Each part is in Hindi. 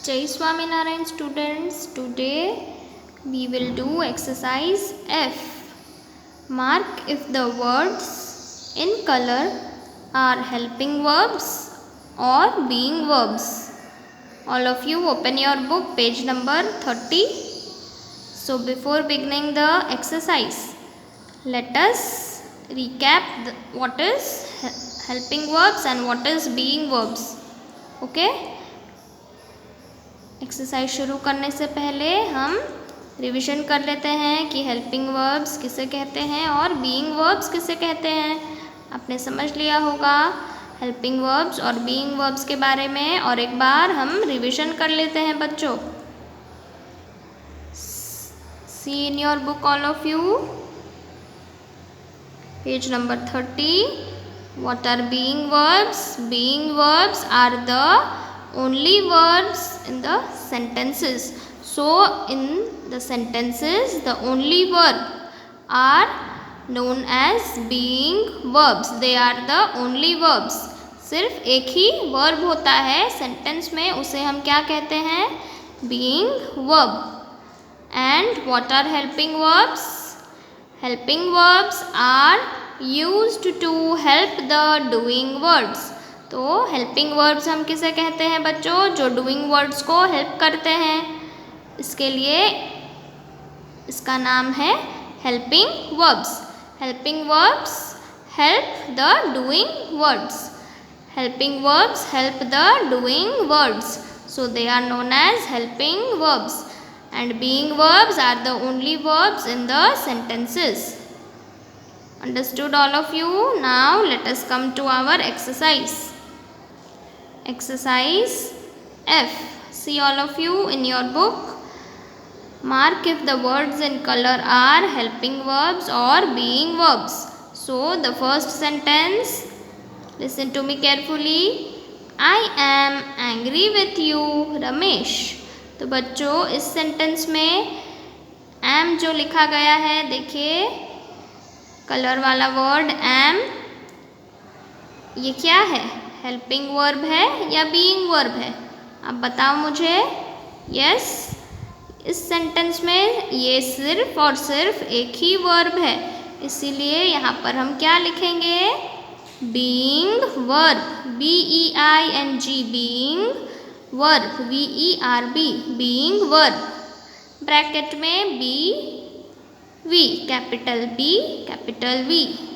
Jai Swaminarayan students, today we will do exercise F. Mark if the words in color are helping verbs or being verbs. All of you open your book page number 30. So before beginning the exercise, let us recap what is helping verbs and what is being verbs. Okay? Exercise शुरू करने से पहले हम रिवीजन कर लेते हैं कि हेल्पिंग वर्ब्स किसे कहते हैं और बीइंग वर्ब्स किसे कहते हैं। आपने समझ लिया होगा हेल्पिंग वर्ब्स और बीइंग वर्ब्स के बारे में, और एक बार हम रिवीजन कर लेते हैं बच्चों। See in your book all of you, page number 30. What are being verbs? Being verbs are the only words in the sentences. So in the sentences the only verb are known as being verbs. They are the only verbs. सिर्फ एक ही verb होता है सेंटेंस में, उसे हम क्या कहते हैं? being verb. And what are helping verbs? Helping verbs are used to help the doing words. तो हेल्पिंग वर्ब्स हम किसे कहते हैं बच्चों? जो डूइंग वर्ड्स को हेल्प करते हैं, इसके लिए इसका नाम है helping verbs. Helping verbs help the doing words. Helping verbs help the doing words. So they are known as helping verbs. And being verbs are the only verbs in the sentences. Understood all of you? Now let us come to our exercise. Exercise F. See all of you in your book. Mark if the words in color are helping verbs or being verbs. So the first sentence, listen to me carefully. I am angry with you, Ramesh. तो बच्चों इस सेंटेंस में am जो लिखा गया है, देखिए कलर वाला वर्ड एम, ये क्या है? हेल्पिंग वर्ब है या बीइंग वर्ब है? आप बताओ मुझे. यस, इस सेंटेंस में ये सिर्फ और सिर्फ एक ही वर्ब है, इसीलिए यहाँ पर हम क्या लिखेंगे? Being verb. BEING being verb. VERB being verb. Bracket में B capital B capital V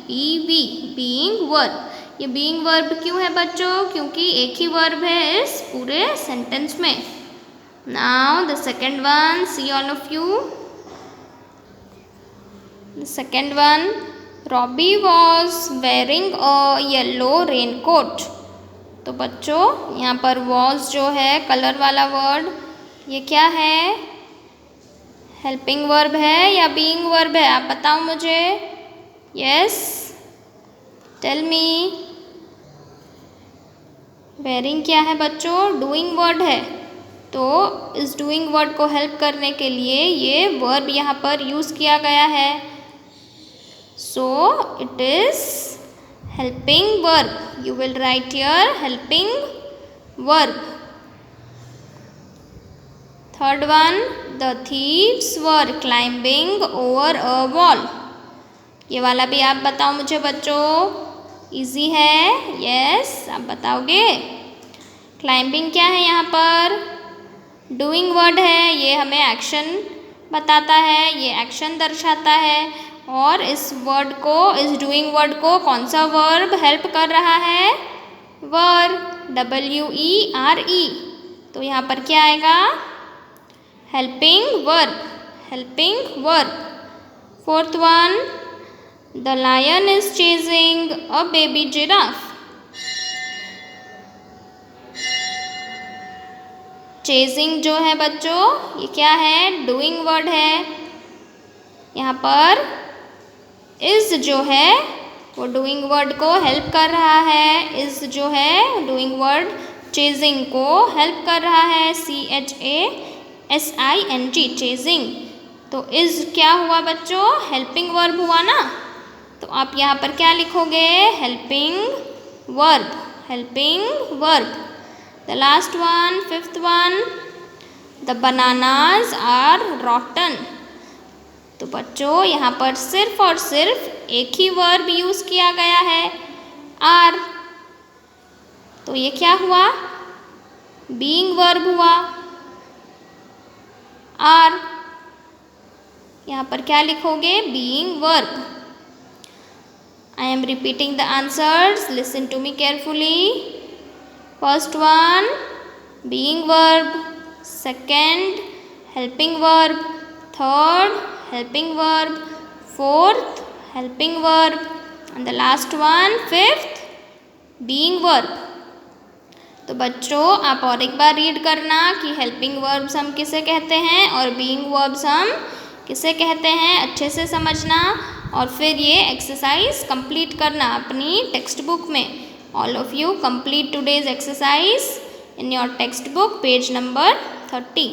BV being verb. ये बीइंग वर्ब क्यों है बच्चों? क्योंकि एक ही वर्ब है इस पूरे सेंटेंस में. Now the second one, see all of you. The second one, Robbie was wearing a yellow raincoat. तो बच्चों यहाँ पर वॉज जो है कलर वाला वर्ड, ये क्या है? हेल्पिंग वर्ब है या बीइंग वर्ब है? आप बताओ मुझे. Yes, tell me. वेयरिंग क्या है बच्चों? डूइंग वर्ड है. तो इस डूइंग वर्ड को हेल्प करने के लिए ये वर्ब यहाँ पर यूज़ किया गया है. So it is helping verb. You will write here helping verb. Third one, the thieves were climbing over a wall. ये वाला भी आप बताओ मुझे बच्चों. इजी है. यस, आप बताओगे. क्लाइंबिंग क्या है यहाँ पर? डूइंग वर्ड है. ये हमें एक्शन बताता है, ये एक्शन दर्शाता है. और इस वर्ड को, इस डूइंग वर्ड को कौन सा वर्ब हेल्प कर रहा है? वर्ब. WERE. तो यहाँ पर क्या आएगा? Helping verb. Helping verb. Fourth one, the lion is chasing a baby giraffe. Chasing जो है बच्चों, ये क्या है? डूइंग वर्ड है. यहाँ पर इज जो है वो डूइंग वर्ड को हेल्प कर रहा है. इज जो है डूइंग वर्ड चेजिंग को हेल्प कर रहा है. CHASING chasing. तो इज क्या हुआ बच्चों? हेल्पिंग वर्ब हुआ ना. तो आप यहाँ पर क्या लिखोगे? Helping verb. Helping verb. The last one, fifth one, the bananas are rotten. तो बच्चों यहाँ पर सिर्फ और सिर्फ एक ही वर्ब यूज़ किया गया है, आर। तो ये क्या हुआ? बीइंग वर्ब हुआ, आर। यहाँ पर क्या लिखोगे? Being verb. I am repeating the answers. Listen to me carefully. First one, being verb. Second, helping verb. Third, helping verb. Fourth, helping verb. And the last one, fifth, being verb. तो बच्चों आप और एक बार रीड करना कि हेल्पिंग वर्ब्स हम किसे कहते हैं और बीइंग वर्ब्स हम किसे कहते हैं, अच्छे से समझना और फिर ये एक्सरसाइज कंप्लीट करना अपनी टेक्स्ट बुक में। All of you complete today's exercise in your text book page number 30।